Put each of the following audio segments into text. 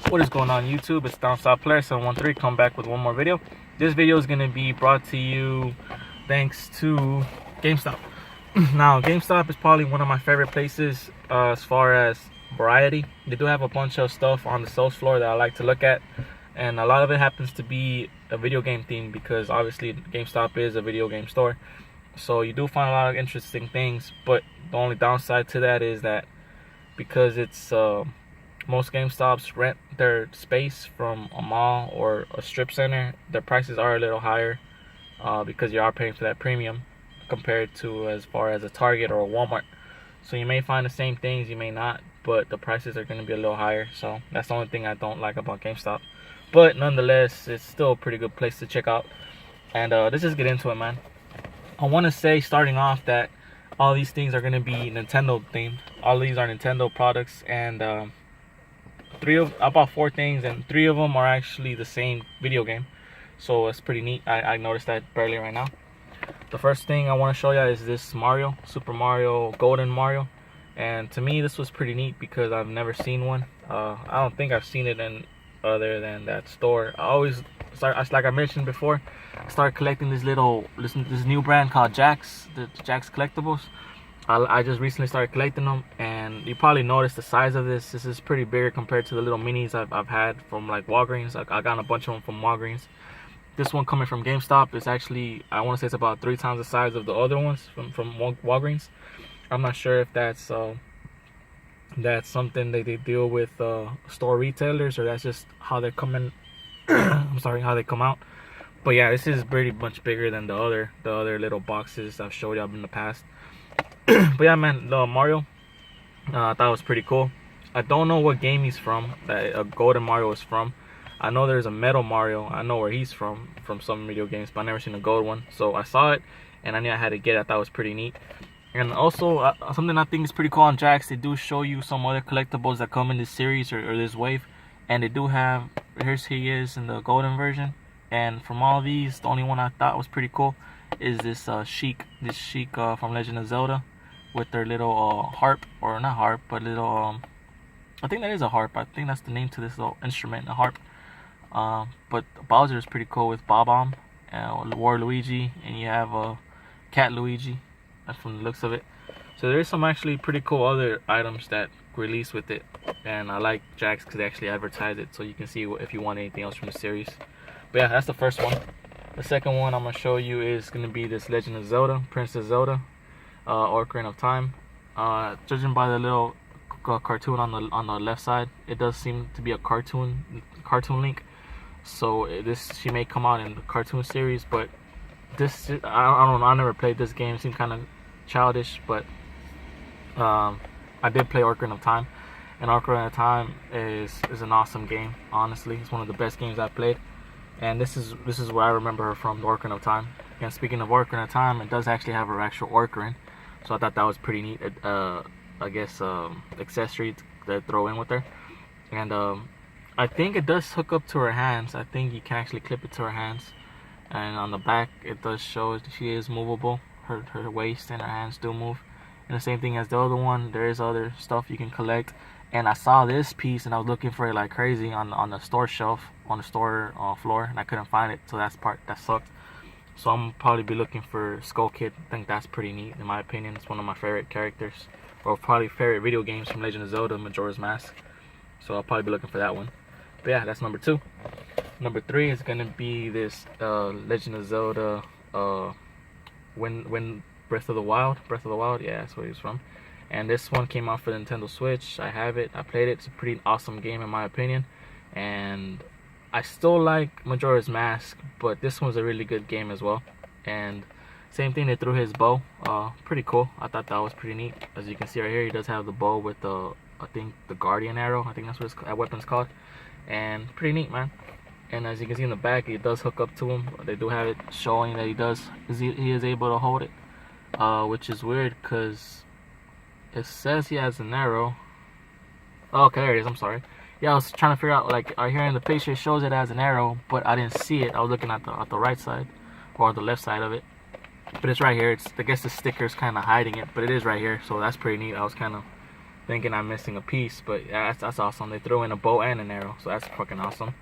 What is going on YouTube? It's Downside Player 713. Come back with one more video. This video is going to be brought to you thanks to GameStop. Now, GameStop is probably one of my favorite places as far as variety. They do have a bunch of stuff on the sales floor that I like to look at, and a lot of it happens to be a video game theme because obviously GameStop is a video game store. So you do find a lot of interesting things, but the only downside to that is that because it's most GameStops rent their space from a mall or a strip center, their prices are a little higher because you are paying for that premium compared to as far as a Target or a Walmart. So you may find the same things, you may not, but the prices are going to be a little higher. So that's the only thing I don't like about GameStop. But nonetheless, it's still a pretty good place to check out. And let's just get into it, man. I want to say starting off that all these things are going to be Nintendo themed. All these are Nintendo products, and about 4 things, and 3 of them are actually the same video game. So it's pretty neat. I noticed that barely right now. The first thing I want to show you is this Mario, Super Mario, Golden Mario. And to me, this was pretty neat because I've never seen one. I don't think I've seen it in other than that store. I always start, like I mentioned before, I started collecting this new brand called Jack's, the Jack's Collectibles. I just recently started collecting them, and you probably noticed the size of this. This is pretty bigger compared to the little minis I've had from like Walgreens. I got a bunch of them from Walgreens. This one coming from GameStop is actually, I want to say it's about 3 times the size of the other ones from Walgreens. I'm not sure if that's something that they deal with store retailers, or that's just how they're coming. I'm sorry, how they come out. But yeah, this is pretty much bigger than the other little boxes I've showed you in the past. But yeah, man, Mario, I thought it was pretty cool. I don't know what game he's from, that Golden Mario is from. I know there's a Metal Mario. I know where he's from some video games, but I've never seen a gold one. So I saw it, and I knew I had to get it. I thought it was pretty neat. And also, something I think is pretty cool on Jack's, they do show you some other collectibles that come in this series or this wave. And they do have, he is in the golden version. And from all these, the only one I thought was pretty cool is this Sheik from Legend of Zelda, with their little harp, or not harp, but little I think that is a harp. I think that's the name to this little instrument, a harp. But Bowser is pretty cool with Bob-omb, War Luigi, and you have Cat Luigi, from the looks of it. So there is some actually pretty cool other items that release with it, and I like Jack's because they actually advertise it, so you can see if you want anything else from the series. But yeah, that's the first one. The second one I'm gonna show you is gonna be this Legend of Zelda, Princess Zelda, Ocarina of Time. Judging by the little cartoon on the left side, it does seem to be a cartoon link. So she may come out in the cartoon series, but this, I don't know. I never played this game. It seemed kind of childish, but I did play Ocarina of Time, and Ocarina of Time is an awesome game. Honestly, it's one of the best games I've played, and this is where I remember her from, the Ocarina of Time. And speaking of Ocarina of Time, it does actually have her actual Ocarina, so I thought that was pretty neat. I guess accessory to throw in with her, and I think it does hook up to her hands. I think you can actually clip it to her hands, and on the back it does show that she is movable. Her waist and her hands do move. And the same thing as the other one, there is other stuff you can collect. And I saw this piece and I was looking for it like crazy on the store shelf, on the store floor, and I couldn't find it. So that sucked. So I'm probably be looking for Skull Kid. I think that's pretty neat in my opinion. It's one of my favorite characters, or probably favorite video games from Legend of Zelda, Majora's Mask. So I'll probably be looking for that one. But yeah, that's number 2. Number 3 is gonna be this Legend of Zelda when Breath of the Wild, yeah, that's where he's from. And this one came out for the Nintendo Switch. I have it, I played it. It's a pretty awesome game in my opinion, and I still like Majora's Mask, but this one's a really good game as well. And same thing, they threw his bow, pretty cool. I thought that was pretty neat. As you can see right here, he does have the bow with the, I think, the Guardian Arrow. I think that's what that weapon's called, and pretty neat, man. And as you can see in the back, it does hook up to him. They do have it showing that he is able to hold it, which is weird because it says he has an arrow. Oh, okay, there it is. I'm sorry. Yeah, I was trying to figure out, like, right here in the picture it shows it as an arrow, but I didn't see it. I was looking at the right side, or the left side of it. But it's right here. I guess the sticker's kind of hiding it, but it is right here, so that's pretty neat. I was kind of thinking I'm missing a piece. But yeah, that's awesome. They threw in a bow and an arrow, so that's fucking awesome.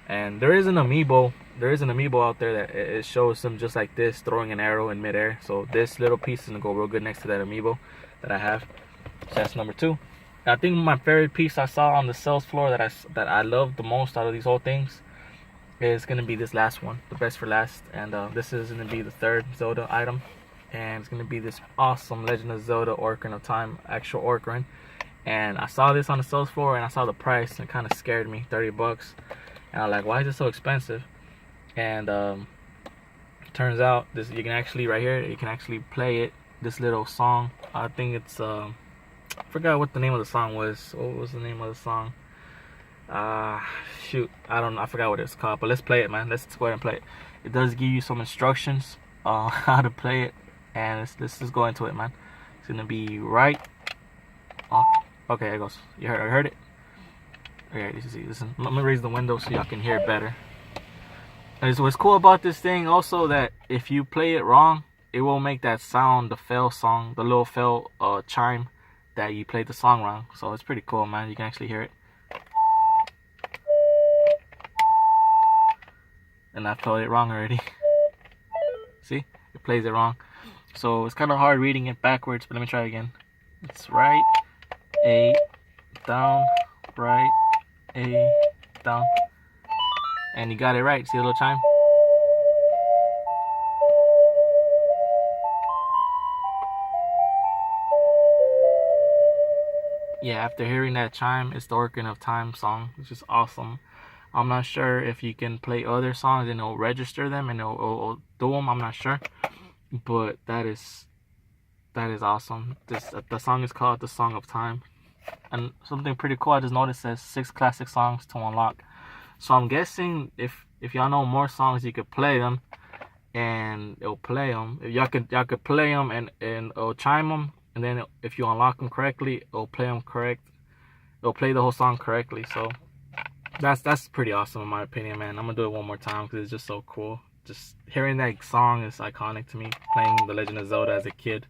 And there is an amiibo. There is an amiibo out there that it shows them just like this, throwing an arrow in midair. So this little piece is gonna go real good next to that amiibo that I have. So that's number 2. I think my favorite piece I saw on the sales floor that I love the most out of these whole things is gonna be this last one, the best for last. And this is gonna be the 3rd Zelda item, and it's gonna be this awesome Legend of Zelda Ocarina of Time actual Ocarina. And I saw this on the sales floor, and I saw the price, and it kind of scared me, $30. And I'm like, why is it so expensive? And turns out this, you can actually, right here, you can actually play it. This little song, I think it's I forgot what the name of the song was. What was the name of the song? Shoot, I don't know. I forgot what it's called. But let's play it, man. Let's go ahead and play it. It does give you some instructions on how to play it, and let's just go into it, man. It's gonna be right. Okay, there it goes. You heard it. Okay, you see. Listen, let me raise the window so y'all can hear it better. And what's cool about this thing also, that if you play it wrong, it will make that sound, the fail song, the little fail chime that you played the song wrong. So it's pretty cool, man. You can actually hear it. And I played it wrong already. See? It plays it wrong. So it's kind of hard reading it backwards, but let me try again. It's right, A, down, right, A, down. And you got it right. See the little chime? Yeah, after hearing that chime, it's the Ocarina of Time song, which is awesome. I'm not sure if you can play other songs and it'll register them and it'll do them. I'm not sure, but that is awesome. The song is called "The Song of Time," and something pretty cool I just noticed says 6 classic songs to unlock. So I'm guessing if y'all know more songs, you could play them, and it'll play them. If y'all could play them and it'll chime them. And then if you unlock them correctly, it'll play them correct. It'll play the whole song correctly. So that's pretty awesome in my opinion, man. I'm gonna do it one more time because it's just so cool. Just hearing that song is iconic to me. Playing The Legend of Zelda as a kid.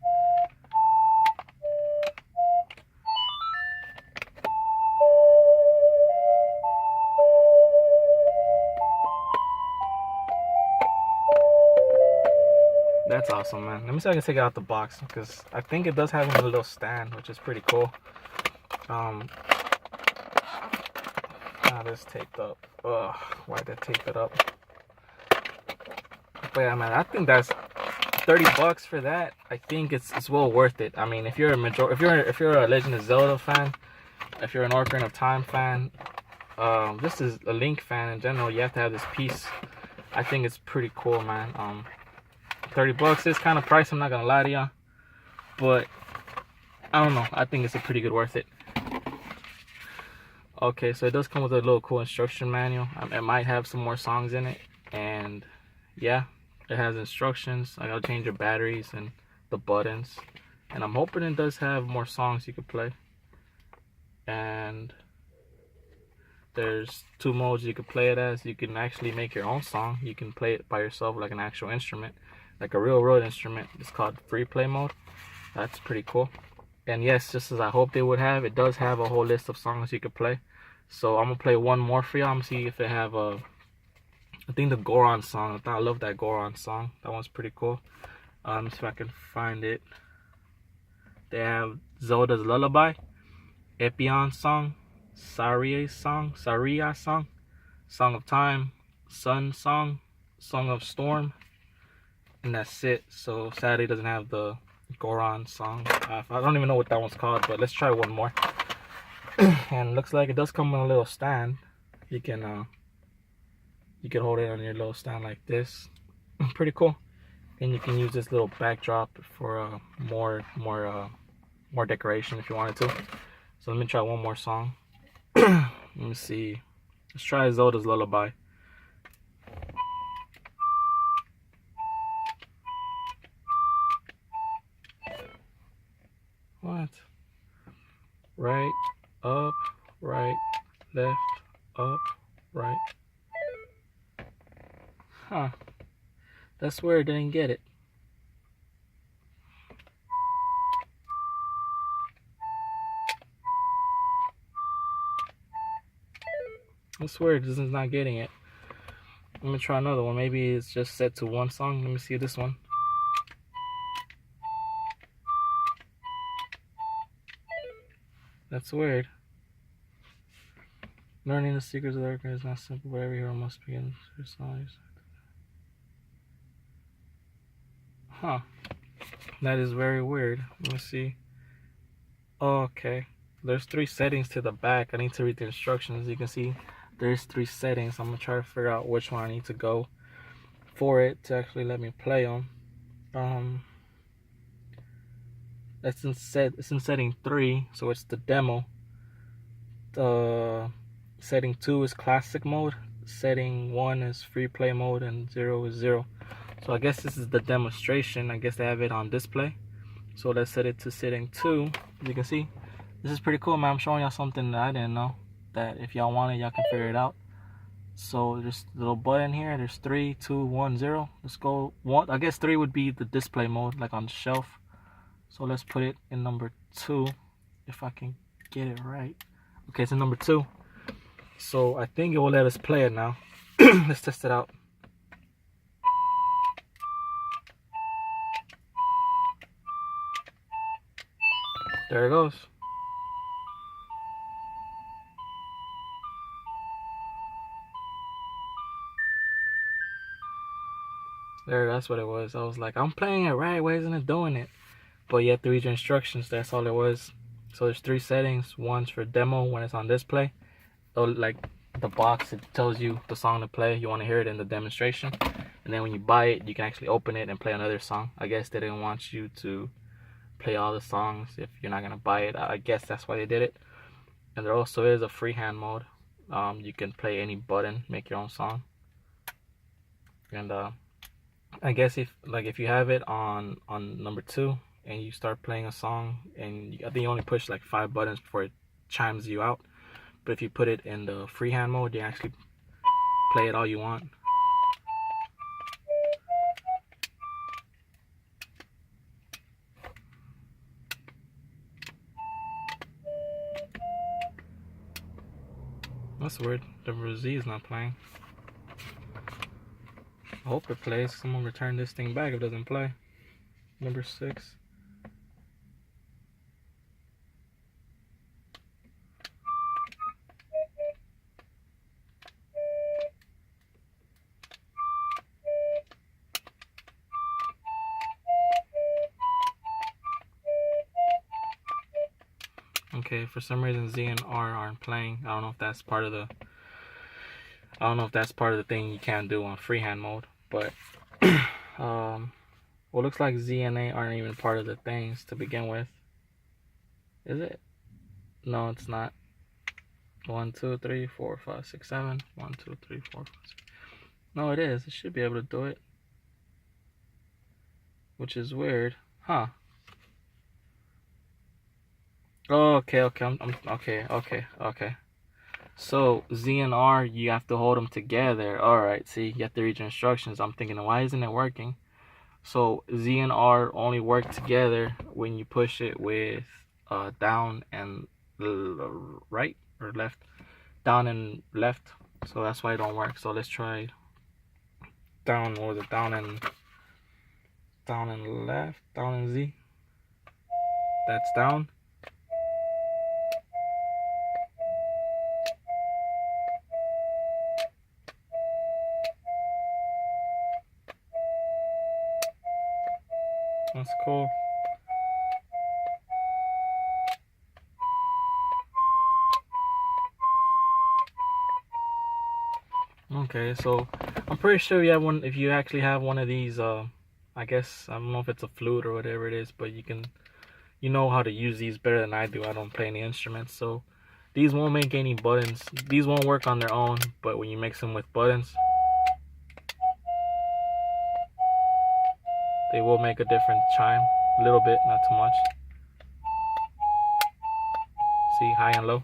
That's awesome, man. Let me see if I can take it out the box, because I think it does have a little stand, which is pretty cool. This taped up. Ugh, why'd they tape it up? But yeah, man, I think that's $30 for that. I think it's well worth it. I mean, if you're a Legend of Zelda fan, if you're an Ocarina of Time fan, this is a Link fan in general, you have to have this piece. I think it's pretty cool, man. $30 is kind of pricey, I'm not gonna lie to y'all, but I don't know, I think it's a pretty good worth it. Okay, so it does come with a little cool instruction manual. It might have some more songs in it, and yeah, it has instructions. I gotta change your batteries and the buttons, and I'm hoping it does have more songs you could play. And there's 2 modes you could play it as. You can actually make your own song. You can play it by yourself like an actual instrument, like a real world instrument. It's called free play mode. That's pretty cool. And yes, just as I hoped it would have, it does have a whole list of songs you could play. So I'm gonna play one more for y'all. I'm gonna see if they have I think the Goron song. I love that Goron song. That one's pretty cool. See if I can find it. They have Zelda's Lullaby, Epion song, Saria song, Song of Time, Sun song, Song of Storm, and that's it. So sadly, it doesn't have the Goron song. I don't even know what that one's called, but let's try one more. And looks like it does come with a little stand. You can hold it on your little stand like this. Pretty cool. And you can use this little backdrop for more decoration if you wanted to. So let me try one more song. Let me see. Let's try Zelda's Lullaby. What? Right, up, right, left, up, right. Huh. That's where I didn't get it. That's weird. This is not getting it. Let me try another one. Maybe it's just set to one song. Let me see this one. That's weird. Learning the secrets of the Ocarina is not simple, but every hero must begin their song. Huh. That is very weird. Let me see. Okay. There's 3 settings to the back. I need to read the instructions. You can see there's 3 settings. I'm going to try to figure out which one I need to go for it to actually let me play them. It's in setting 3, so it's the demo. Setting 2 is classic mode. Setting 1 is free play mode, and 0 is 0. So I guess this is the demonstration. I guess they have it on display. So let's set it to setting 2. As you can see, this is pretty cool, man. I'm showing y'all something that I didn't know, that if y'all want it, y'all can figure it out. So there's a little button here. There's 3, 2, 1, 0. Let's go 1. I guess 3 would be the display mode, like on the shelf. So let's put it in number 2, if I can get it right. Okay, it's in number 2. So I think it will let us play it now. Let's test it out. There it goes. There, that's what it was. I was like, I'm playing it right. Why isn't it doing it? But you have to read your instructions. That's all it was. So there's 3 settings. One's for demo when it's on display. So like the box, it tells you the song to play. You want to hear it in the demonstration. And then when you buy it, you can actually open it and play another song. I guess they didn't want you to play all the songs if you're not going to buy it. I guess that's why they did it. And there also is a freehand mode. You can play any button, make your own song. And I guess if you have it on number 2 and you start playing a song, and I think you only push like 5 buttons before it chimes you out. But if you put it in the freehand mode, you actually play it all you want. That's weird. The Z is not playing. I hope it plays. Someone return this thing back if it doesn't play. Number 6. Okay, for some reason Z and R aren't playing. I don't know if that's part of the thing you can't do on freehand mode, but well, it looks like Z and A aren't even part of the things to begin with. Is it? No, it's not. 1, 2, 3, 4, 5, 6, 7. 1, 2, 3, 4, 5, 6. No, it is. It should be able to do it, which is weird, huh? Oh, okay. Okay. So Z and R, you have to hold them together. All right. See, you have to read your instructions. I'm thinking, why isn't it working? So Z and R only work together when you push it with down and right or left, down and left. So that's why it don't work. So let's try down. What was it? Down and left. Down and Z. That's down. That's cool. Okay, so I'm pretty sure you have one. If you actually have one of these, I guess I don't know if it's a flute or whatever it is, but you know how to use these better than I do. I don't play any instruments, so these won't make any buttons. These won't work on their own, but when you mix them with buttons, they will make a different chime. A little bit, not too much. See, high and low.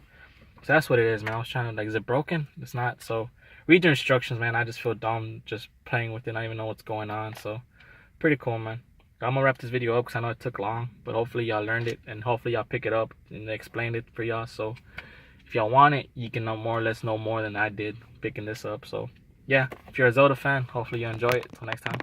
So that's what it is, man. I was trying to, like, is it broken? It's not. So read your instructions, man. I just feel dumb just playing with it. I don't even know what's going on. So pretty cool, man. I'm gonna wrap this video up because I know it took long, but hopefully y'all learned it, and hopefully y'all pick it up and they explained it for y'all. So if y'all want it, you can know more or less know more than I did picking this up. So yeah, if you're a Zelda fan, hopefully you enjoy it. Till next time.